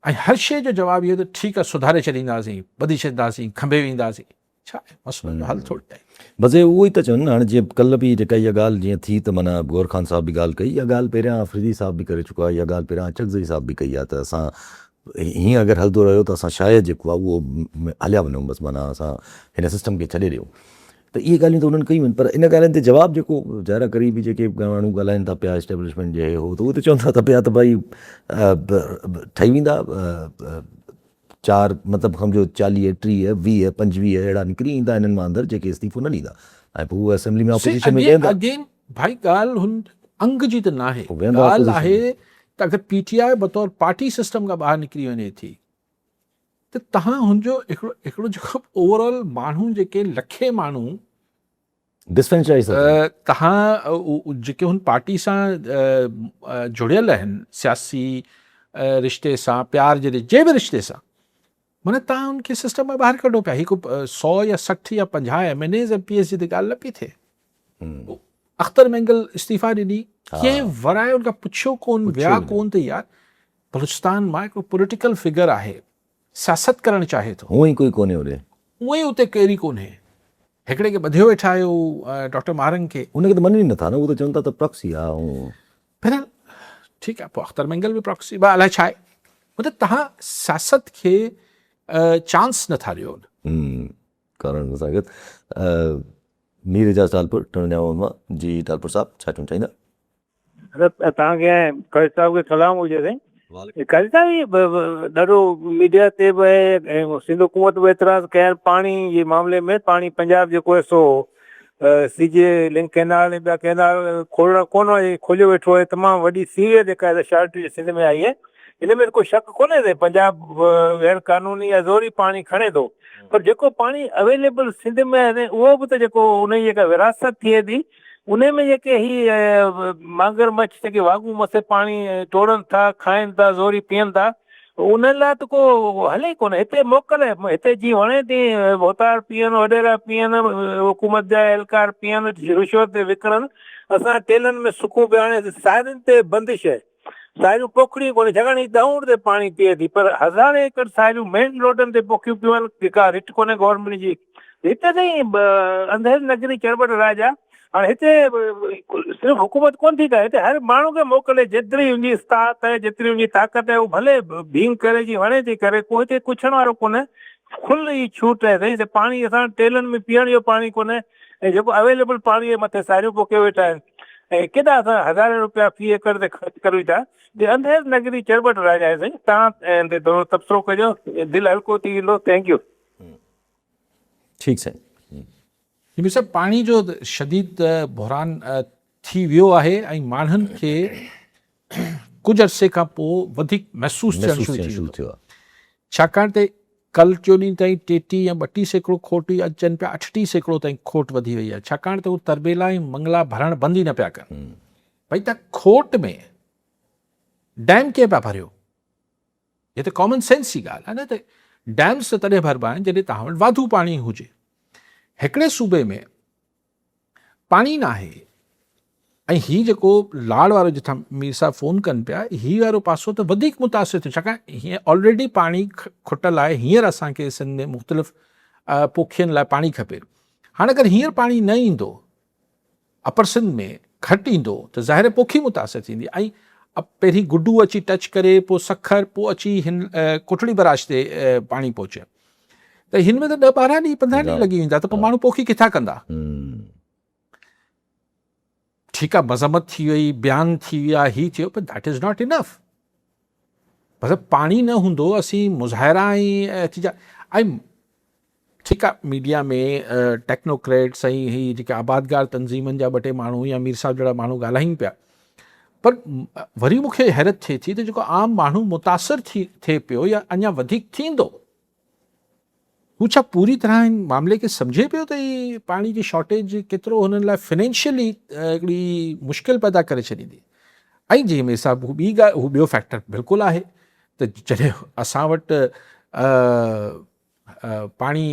ऐं हर शइ जो जवाबु इहो त ठीकु आहे सुधारे छॾींदासीं, ॿधी छॾींदासीं, खंभे वेंदासीं। छा आहे मसइलो जो हल थोरी आहे। बसि उहो ई त चवनि न। हाणे जीअं कल्ह बि जेका इहा ॻाल्हि जीअं थी त माना गौर ख़ान साहब बि ॻाल्हि कई, इहा ॻाल्हि पहिरियां अफरीदी साहब बि करे चुका, इहा ॻाल्हि पहिरियां अचकज़ई साहब बि कई आहे त असां हीअं अगरि हलंदो रहियो त असां शायदि जेको आहे उहो हलिया वञूं, बसि माना असां हिन सिस्टम खे छॾे ॾियूं। त इहे ॻाल्हियूं त उन्हनि कयूं आहिनि, पर इन ॻाल्हियुनि ते जवाबु जेको ज़ाहिर क़रीबी जेके माण्हू ॻाल्हाइनि था पिया एस्टेब्लिशमेंट जे हो, त उहे त चवनि था पिया त भई ठही वेंदा 4 मतिलबु सम्झो 40, 30, 20, 25 अहिड़ा निकिरी ईंदा हिननि मां अंदरि जेके इस्तीफ़ो न ॾींदा, ऐं पोइ उहे असेंबली में ऑपोज़िशन में वेंदा। अगेन भाई ॻाल्हि हुन अंग जी त न आहे, ॻाल्हि आहे त अगरि PTI बतौर पार्टी सिस्टम खां ॿाहिरि निकिरी वञे थी त तव्हां हुनजो हिकिड़ो जेको ओवरऑल माण्हू जेके लखे माण्हू डिस्पेंशराइज़ तव्हां जेके हुन पार्टी सां जुड़ियल आहिनि सियासी रिश्ते सां, प्यार जे बि रिश्ते सां, माना तव्हां उनखे सिस्टम मां ॿाहिरि कढो पिया। हिकु 100 या 60 या 50 MNAs MPs जी त ॻाल्हि न पई थिए। अख्तर मैंगल इस्तीफ़ा ॾिनी, कंहिं वराए उनखां पुछियो कोन, विया कोन त यार बलूचिस्तान मां हिकिड़ो पॉलिटिकल फिगर आहे, सियासत करणु चाहे थो, उहो ई कोई कोन्हे होॾे, उहो ई उते केरी कोन्हे। हिकिड़े खे ॿधियो वेठा आहियो डॉक्टर मारंग खे, उनखे त मञनि ई नथा न, उहो त चवनि था त प्रॉक्सी आहे। पर ठीकु आहे, पोइ अख्तर मैंगल बि प्रॉक्सी अलाए छा आहे, मतिलबु तव्हां सियासत खे चांस नथा ॾियो करण सां गॾु। मीर एजाज़ टालपुर टणिया जी, टालपुर साहब छा चवणु चाहींदा? तव्हांखे क़ाज़ी साहब खे सलाम हुजे। क़ाज़ी साहब ॾाढो मीडिया ते बि ऐं सिंध हुकूमत बि एतिराज़ कया पाणी जे मामले में। पाणी पंजाब जेको आहे सो सीजे लिंक कैनाल ऐं ॿिया कैनाल खोलियो वेठो आहे। तमामु वॾी सीवियर जेका आहे शार्टेज सिंध में आई आहे। हिन में कोई शक कोन्हे त पंजाब गैर कानूनी या ज़ोरी पाणी खणे थो, पर जेको पाणी अवेलेबल सिंध में आहे उहो बि त जेको उन जी जेका विरासत थिए थी उन में जेके मगरमच्छ जेके वागू मथे पाणी टोड़नि था, खाइनि था, ज़ोरी पीअनि था, उन लाइ त को हले ई कोन्हे। हिते मोकल आहे, हिते जीअं वणे थी भोतार पीअनि, वॾेरा पीअनि, हुकूमत जा एहलकार पीअनि, रिश्वत विकिणनि। असां टेलनि में सुकूं पिया, हाणे साहिरियुनि ते बंदिश आहे, साहिरियूं पोखड़ियूं कोन्हे, छाकाणि दऊं ते पाणी पीए थी, पर हज़ारे एकड़ साहिरियूं मेन रोडनि ते पोखियूं पियूं आहिनि, जेका रिट कोन्हे गवर्नमेंट जी। हिते ताईं अंधेर नगरी चरबट राज आहे। हाणे हिते सिर्फ़ु हुकूमत कोन थी करे, हिते हर माण्हू खे मोकिले, जेतिरी हुनजी इस्तात आहे, जेतिरी हुनजी ताक़त आहे, उहो भले भींग करे जी वणे थी करे, कोई हिते पुछण वारो कोन्हे, खुली छूट आहे साईं। पाणी असां टेलनि में पीअण जो पाणी कोन्हे, ऐं जेको अवेलेबल पाणी जे मथे साहिरियूं पोखे वेठा आहिनि, ऐं केॾा असां हज़ारे रुपया फी एकड़ ते ख़र्चु करूं था। अंधेर नगरी चरबट राज आहे साईं। तव्हां थोरो तबसरो कजो, दिलि हल्को थी वेंदो। Thank U. ठीकु साईं। हिन सभु पाणी जो शदीद बहरान थी वियो आहे ऐं माण्हुनि खे कुझु अरसे खां पोइ वधीक महसूसु थियणु शुरू थी शुरू वियो थियो आहे। छाकाणि त कल जो ॾींहुं ताईं 33 या 32 सैकड़ो खोट अॼु अचनि पिया 38 सैकड़ो ताईं खोट वधी वई आहे, छाकाणि त उहे तरबेला ऐं मंगला भरणु बंदि ई न पिया कनि। भई त खोट में डैम कीअं पिया भरियो, हे त कॉमन सेंस जी ॻाल्हि आहे न, त डैम्स त तॾहिं भरबा आहिनि जॾहिं तव्हां वटि वाधू पाणी हुजे। हिकिड़े सूबे में पाणी न आहे ऐं हीउ जेको लाड़ वारो जिथां मीर साहब फ़ोन कनि पिया, हीउ वारो पासो त वधीक मुतासिर थियो, छाकाणि हीअं ऑलरेडी पाणी खुटल आहे। हींअर असांखे सिंध में मुख़्तलिफ़ पोखियुनि लाइ पाणी खपे। हाणे अगरि हींअर पाणी न ईंदो, अपर सिंध में घटि ईंदो, त ज़ाहिर पोखी मुतासिर थींदी। ऐं पहिरीं गुडू अची टच करे, पोइ सखर, पोइ अची हिन कोटड़ी बराज ते पाणी पहुचे, त हिन में त 10-12 ॾींहं 15 ॾींहं लॻी वेंदा, त पोइ माण्हू पोखी किथां कंदा। ठीकु आहे, मज़म्मत थी वई, बयान थी विया, हीअ थियो, पर दैट इज़ नॉट इनफ। मतिलबु पाणी न हूंदो असीं मुज़ाहिरा ऐं ठीकु आहे, मीडिया में टेक्नोक्रेट्स ऐं हीअ जेके आबादगार तंज़ीमनि जा 2-टे माण्हू या मीर साहब जहिड़ा माण्हू ॻाल्हाइनि पिया, पर वरी मूंखे हैरत थिए थी त जेको आम माण्हू मुतासिर थिए पियो या अञा वधीक थींदो, हू छा पूरी तरह हिन मामले खे सम्झे पियो त ही पाणी जी शॉर्टेज केतिरो हुननि लाइ फाइनेंशियली हिकिड़ी मुश्किल पैदा करे छॾींदी। ऐं जीअं मेरे साहब हू ॿी ॻाल्हि, हू ॿियो फैक्टर बिल्कुलु आहे त जॾहिं असां वटि पाणी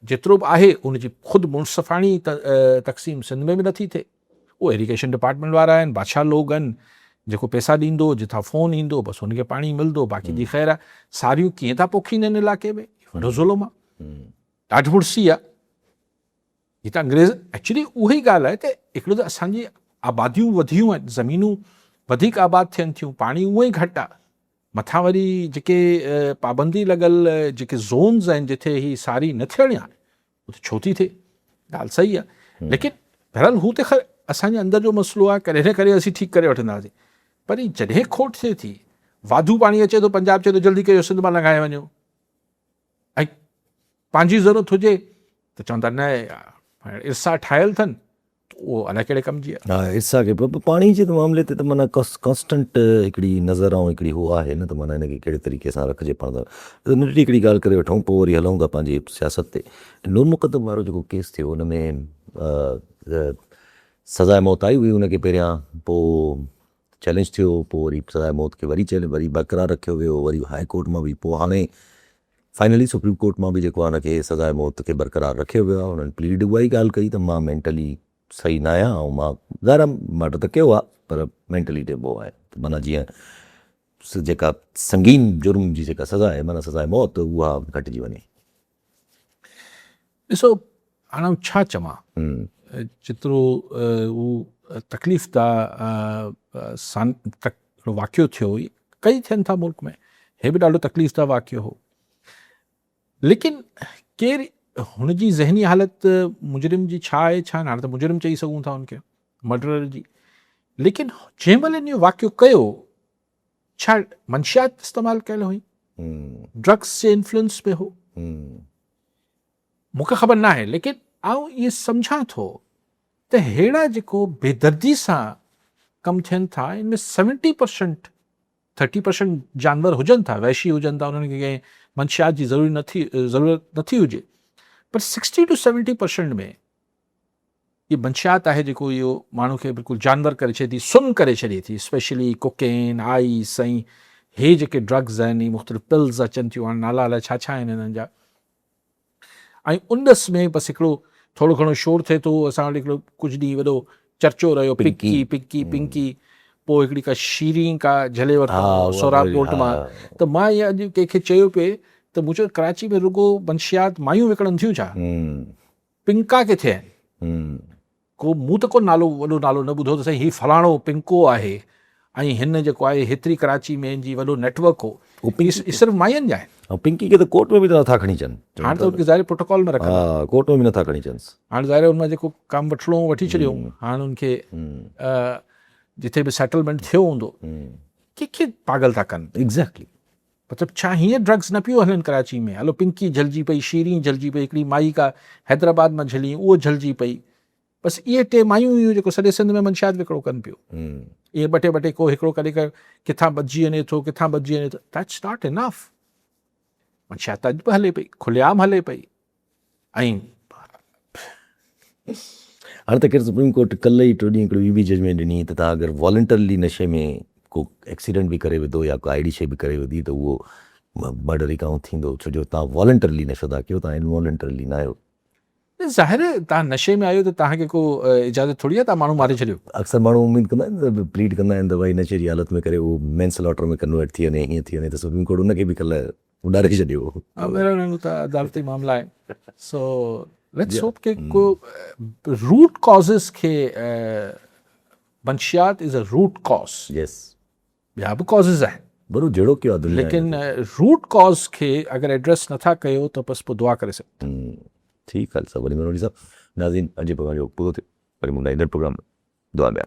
जेतिरो बि आहे उनजी ख़ुदि मुनसफ़ाणी तक़सीम सिंध में बि नथी थिए। उहो इरीगेशन डिपार्टमेंट वारा आहिनि, बादशाह लोग आहिनि, जेको पैसा ॾींदो, जिथां फ़ोन ईंदो, बसि हुनखे पाणी मिलंदो, बाक़ी जी ख़ैर आहे। सारियूं कीअं था पोखीनि हिन इलाइक़े में, वॾो ज़ुल्म आहे, ॾाढी मुड़सी आहे। हीअ त अंग्रेज़ एक्चुअली उहा ई ॻाल्हि आहे त हिकिड़ो त असांजी आबादियूं वधियूं आहिनि, ज़मीनूं वधीक आबाद थियनि थियूं, पाणी उहो ई घटि आहे, मथां वरी जेके पाबंदी लॻल जेके ज़ोन्स आहिनि जिथे ही सारी न थियणी आहे, उते छो थी थिए। ॻाल्हि सही आहे, लेकिन बहरहाल हू त ख़ैर असांजे अंदरि जो मसइलो आहे, कॾहिं न कॾहिं असीं ठीकु करे वठंदासीं। पर ही जॾहिं खोट थिए थी, वाधू पाणी अचे थो, पंजाब चए थो जल्दी कयो सिंध मां लॻाए वञो, ऐं पंहिंजी ज़रूरत हुजे त चवंदा न इर्सा ठाहियल अथनि, उहो अलाए कहिड़े कम जी आहे। हा, इर्सा खे पाणी जे मामले ते त माना कॉन्स्टेंट हिकिड़ी नज़र ऐं हिकिड़ी हू आहे न, त माना हिनखे कहिड़े तरीक़े सां रखिजे पाण त नंढड़ी हिकिड़ी ॻाल्हि करे वठूं, पोइ वरी हलूं था पंहिंजी सियासत ते। नूर मुक़दम वारो जेको केस थियो, हुन में सज़ाए मौत आई हुई हुनखे पहिरियां, पोइ चैलेंज थियो, पोइ वरी सज़ाए मौत खे वरी बरक़रार रखियो वियो, वरी हाई कोर्ट मां बि, पोइ हाणे फाइनली सुप्रीम कोर्ट मां बि जेको आहे हुनखे सज़ाए मौत खे बरक़रार रखियो वियो आहे। हुननि प्लीड उहा ई ॻाल्हि कई त मां मेंटली सही न आहियां, ऐं मां ज़ाहिर मर्डर त कयो आहे पर मेंटली टेबो आहे, त माना जीअं जेका संगीन जुर्म जी जेका सज़ा आहे, माना सज़ाए मौत, उहा घटिजी वञे। ॾिसो हाणे छा चवां, जेतिरो उहो तकलीफ़ वाक़ियो थियो, कई थियनि था मुल्क में, हे बि ॾाढो तकलीफ़ वाक़ियो हो, लेकिन केरु हुनजी ज़हनी हालत मुजरिम जी छा आहे छा न, हाणे त मुजरिम चई सघूं था हुनखे, मर्डरर जी, लेकिन जंहिं महिल इन जो वाक़ियो कयो, छा मंशियात इस्तेमालु कयल हुई, ड्रग्स जे इन्फ्लुएंस में हो, मूंखे ख़बर न आहे, लेकिन आउं इहे सम्झां थो त अहिड़ा जेको बेदर्दी सां कमु थियनि था, इनमें 70% 30% जानवर हुजनि था, वैशी हुजनि था, उन्हनि खे कंहिं मंशियात जी ज़रूरत नथी हुजे, पर 60 to 70% में ये मंशियात आहे जेको इहो माण्हू खे बिल्कुलु जानवर करे छॾे थी, सुन करे छॾे थी, स्पेशली कोकेन, आइस ऐं हे जेके ड्रग्स आहिनि, मुख़्तलिफ़ पिल्स अचनि थियूं, हाणे नाला अलाए छा छा आहिनि हिननि जा, ऐं उनस में बसि हिकिड़ो थोरो घणो शोर थिए थो, असां वटि हिकिड़ो कुझु ॾींहुं वॾो चर्चो रहियो, पिंकी, पोइ हिकिड़ी का शीरीं का झले वरितो सोराब ॻोठ मां, त मां इहा अॼु कंहिंखे चयो पिए त मूं चयो कराची में रुगो मंशियात मायूं विकिणनि थियूं छा, पिंका किथे आहिनि, को मूं त को वॾो नालो न ॿुधो त साईं हीउ फलाणो पिंको आहे, ऐं हिन जेको आहे हेतिरी कराची में जी वॾो नेटवर्क हो, सिर्फ़ु माइयुनि जा आहिनि। ऐं पिंकी खे त कोर्ट में बि नथा खणी अचनि, हाणे त उनखे ज़ाहिर प्रोटोकॉल में रखनि, हा कोर्ट में बि नथा खणी अचनि, हाणे ज़ाहिर हुन मां जेको कमु वठिणो वठी छॾियो, हाणे उनखे जिथे बि सेटलमेंट थियो हूंदो, कंहिंखे पागल था कनि। एग्ज़ैक्टली, मतिलबु छा हीअं ड्रग्स न पियो हलनि कराची में? हलो पिंकी झलिजी पई, शीरी झलिजी पई, हिकिड़ी माई का हैदराबाद मां झली उहो झलिजी पई, बसि इहे 3 मायूं हुयूं जेको सॼे सिंध में मंशियात विकिणो कनि पियो। इहे ॿ टे को हिकिड़ो करे करे किथां बचिजी वञे थो, किथां बचिजी वञे थो, दैट्स नॉट इनफ। मंशियात अॼु बि हले पई, खुलेआम हले पई। ऐं हाणे त केरु सुप्रीम कोर्ट कल्ह ई 2 ॾींहं हिकिड़ी ॿी जजमेंट ॾिनी त तव्हां अगरि वॉलंटरली नशे में को एक्सीडेंट बि करे विधो या को अहिड़ी शइ बि करे विधी त उहो मर्डर ई काउंट थींदो, छो जो तव्हां वॉलंटरली नशो था कयो, तव्हां इनवॉलंटरली न आहियो। ज़ाहिर आहे तव्हां नशे में आहियो त तव्हांखे को इजाज़त थोड़ी आहे तव्हां माण्हू मारे छॾियो। अक्सर माण्हू उमेद कंदा आहिनि त प्लीड कंदा आहिनि त भई नशे जी हालत में करे उहो मैनस्लॉटर में कन्वर्ट थी वञे, हीअं थी वञे, त सुप्रीम कोर्ट उनखे बि कल्ह उॾारे छॾियो। मेरा त अदालती मामला आहे। सो लेट्स होप के को रूट कॉज़ेस खे मंशियात इज़ अ रूट कॉज। यस, ॿिया बि कॉज़ेस आहिनि, बरो जहिड़ो कयो आहे दुनिया लेकिन रूट कॉज खे अगरि एड्रेस नथा कयो त बसि पोइ दुआ करे सघो। ठीकु आहे, सभु वरी मनोरी साहब। नाज़रीन, अॼु प्रोग्राम जो पूरो थियो, वरी मुंहिंजा ईंदड़ प्रोग्राम दुआ में।